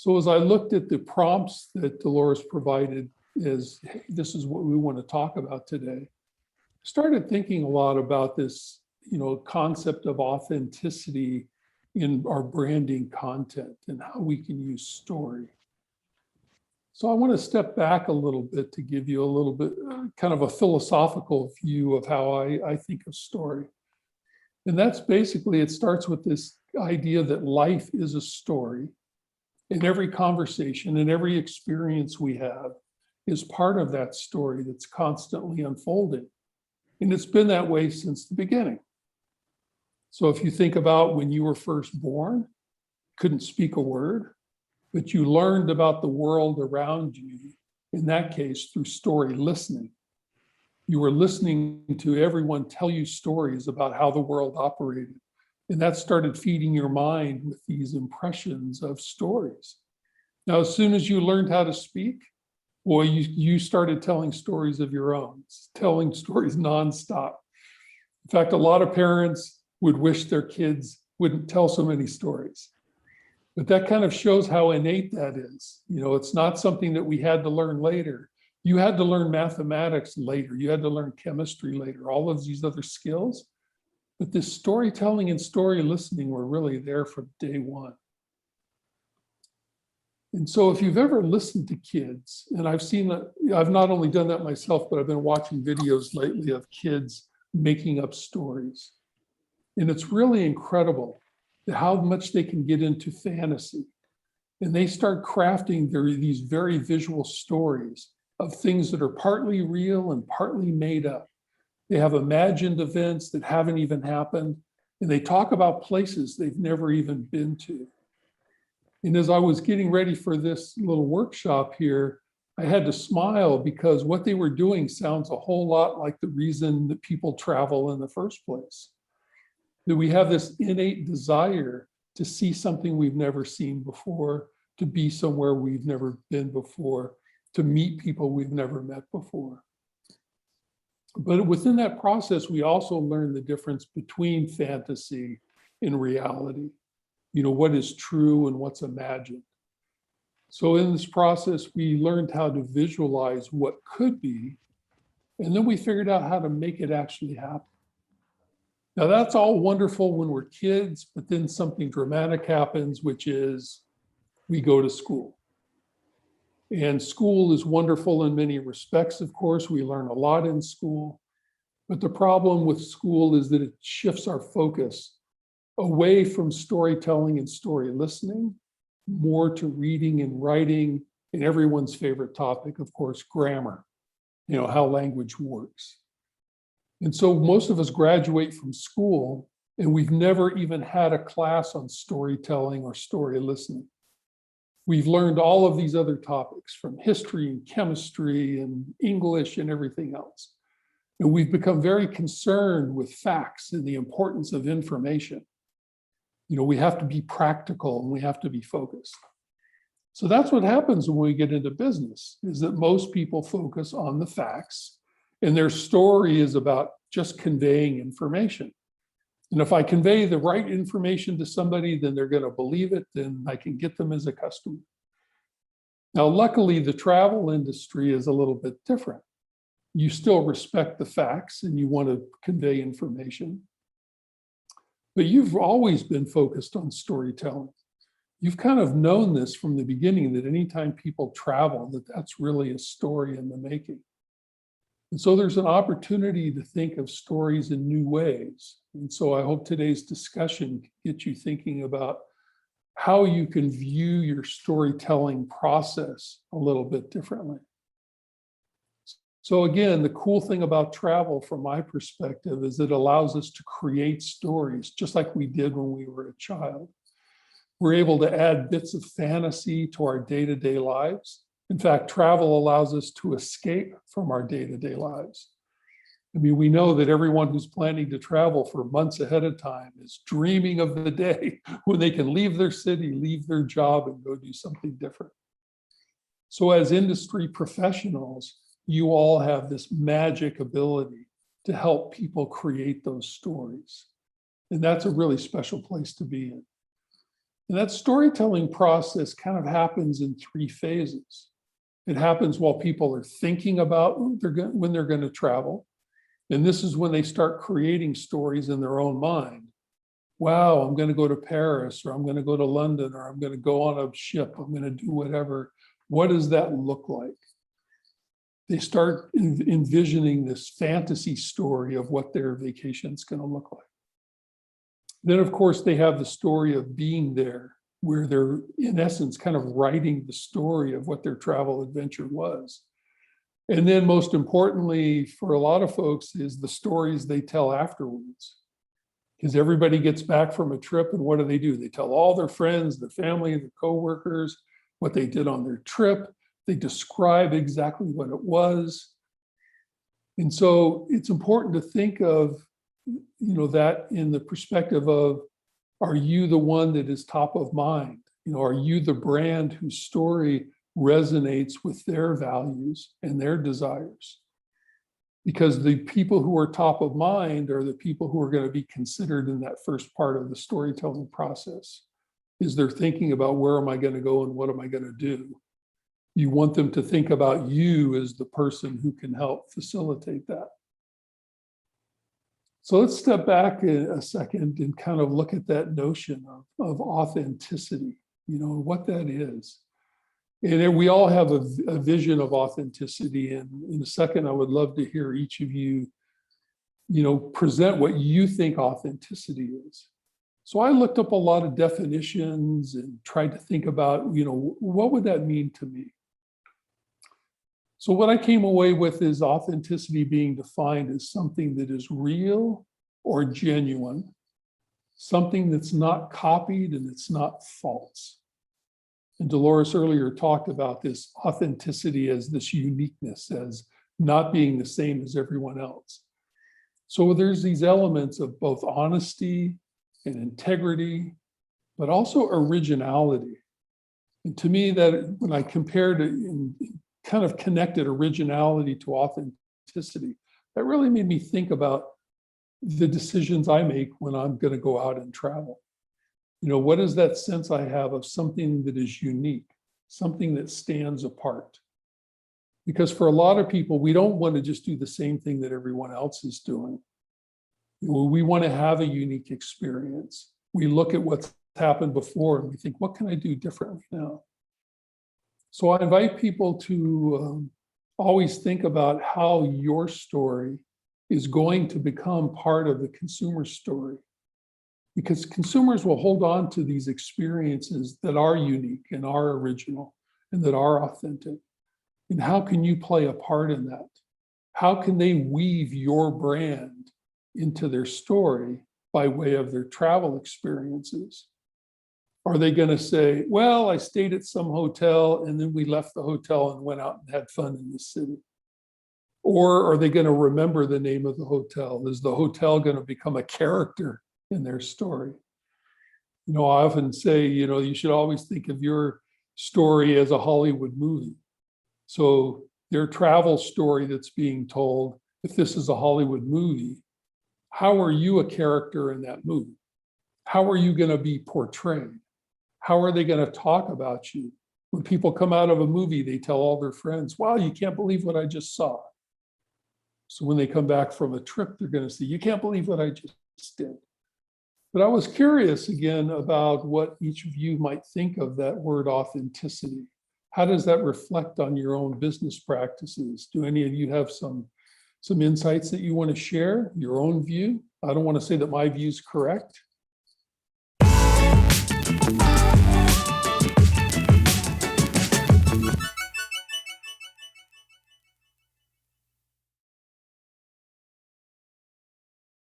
So as I looked at the prompts that Dolores provided as, hey, this is what we want to talk about today, I started thinking a lot about this, concept of authenticity in our branding content and how we can use story. So I want to step back a little bit to give you a little bit kind of a philosophical view of how I think of story. And that's basically, it starts with this idea that life is a story. And every conversation and every experience we have is part of that story that's constantly unfolding. And it's been that way since the beginning. So if you think about when you were first born, couldn't speak a word, but you learned about the world around you, in that case, through story listening. You were listening to everyone tell you stories about how the world operated. And that started feeding your mind with these impressions of stories. Now, as soon as you learned how to speak, boy, you started telling stories of your own, telling stories nonstop. In fact, a lot of parents would wish their kids wouldn't tell so many stories. But that kind of shows how innate that is. It's not something that we had to learn later. You had to learn mathematics later. You had to learn chemistry later, all of these other skills. But this storytelling and story listening were really there from day one. And so if you've ever listened to kids, and I've not only done that myself, but I've been watching videos lately of kids making up stories. And it's really incredible how much they can get into fantasy. And they start crafting these very visual stories of things that are partly real and partly made up. They have imagined events that haven't even happened, and they talk about places they've never even been to. And as I was getting ready for this little workshop here, I had to smile because what they were doing sounds a whole lot like the reason that people travel in the first place. That we have this innate desire to see something we've never seen before, to be somewhere we've never been before, to meet people we've never met before. But within that process, we also learn the difference between fantasy and reality. What is true and what's imagined. So in this process, we learned how to visualize what could be, and then we figured out how to make it actually happen. Now that's all wonderful when we're kids, but then something dramatic happens, which is we go to school. And school is wonderful in many respects, of course. We learn a lot in school. But the problem with school is that it shifts our focus away from storytelling and story listening, more to reading and writing, and everyone's favorite topic, of course, grammar, how language works. And so most of us graduate from school and we've never even had a class on storytelling or story listening. We've learned all of these other topics from history and chemistry and English and everything else. And we've become very concerned with facts and the importance of information. We have to be practical and we have to be focused. So that's what happens when we get into business, is that most people focus on the facts and their story is about just conveying information. And if I convey the right information to somebody, then they're going to believe it, then I can get them as a customer. Now, luckily, the travel industry is a little bit different. You still respect the facts and you want to convey information. But you've always been focused on storytelling. You've kind of known this from the beginning, that anytime people travel, that's really a story in the making. And so there's an opportunity to think of stories in new ways. And so I hope today's discussion can get you thinking about how you can view your storytelling process a little bit differently. So again, the cool thing about travel from my perspective is it allows us to create stories just like we did when we were a child. We're able to add bits of fantasy to our day-to-day lives. In fact, travel allows us to escape from our day-to-day lives. We know that everyone who's planning to travel for months ahead of time is dreaming of the day when they can leave their city, leave their job, and go do something different. So as industry professionals, you all have this magic ability to help people create those stories. And that's a really special place to be in. And that storytelling process kind of happens in 3 phases. It happens while people are thinking about when they're going to travel. And this is when they start creating stories in their own mind. Wow, I'm going to go to Paris, or I'm going to go to London, or I'm going to go on a ship, I'm going to do whatever. What does that look like? They start envisioning this fantasy story of what their vacation is going to look like. Then, of course, they have the story of being there, where they're, in essence, kind of writing the story of what their travel adventure was. And then, most importantly, for a lot of folks, is the stories they tell afterwards. Because everybody gets back from a trip, and what do? They tell all their friends, their family, their coworkers, what they did on their trip. They describe exactly what it was. And so it's important to think of, that in the perspective of, are you the one that is top of mind? Are you the brand whose story resonates with their values and their desires? Because the people who are top of mind are the people who are going to be considered in that first part of the storytelling process. Is they're thinking about, where am I going to go and what am I going to do? You want them to think about you as the person who can help facilitate that. So let's step back a second and kind of look at that notion of authenticity, what that is. And we all have a vision of authenticity. And in a second, I would love to hear each of you, present what you think authenticity is. So I looked up a lot of definitions and tried to think about, what would that mean to me? So what I came away with is authenticity being defined as something that is real or genuine, something that's not copied and it's not false. And Dolores earlier talked about this authenticity as this uniqueness, as not being the same as everyone else. So there's these elements of both honesty and integrity, but also originality. And to me, that when I compared it and kind of connected originality to authenticity, that really made me think about the decisions I make when I'm going to go out and travel. What is that sense I have of something that is unique, something that stands apart? Because for a lot of people, we don't want to just do the same thing that everyone else is doing. We want to have a unique experience. We look at what's happened before and we think, what can I do differently now? So I invite people to always think about how your story is going to become part of the consumer story. Because consumers will hold on to these experiences that are unique and are original and that are authentic. And how can you play a part in that? How can they weave your brand into their story by way of their travel experiences? Are they going to say, well, I stayed at some hotel and then we left the hotel and went out and had fun in the city? Or are they going to remember the name of the hotel? Is the hotel going to become a character in their story? I often say, you should always think of your story as a Hollywood movie. So their travel story that's being told, if this is a Hollywood movie, how are you a character in that movie? How are you going to be portrayed? How are they going to talk about you? When people come out of a movie, they tell all their friends, wow, you can't believe what I just saw. So when they come back from a trip, they're going to say, you can't believe what I just did. But I was curious again about what each of you might think of that word authenticity. How does that reflect on your own business practices? Do any of you have some insights that you want to share, your own view? I don't want to say that my view is correct,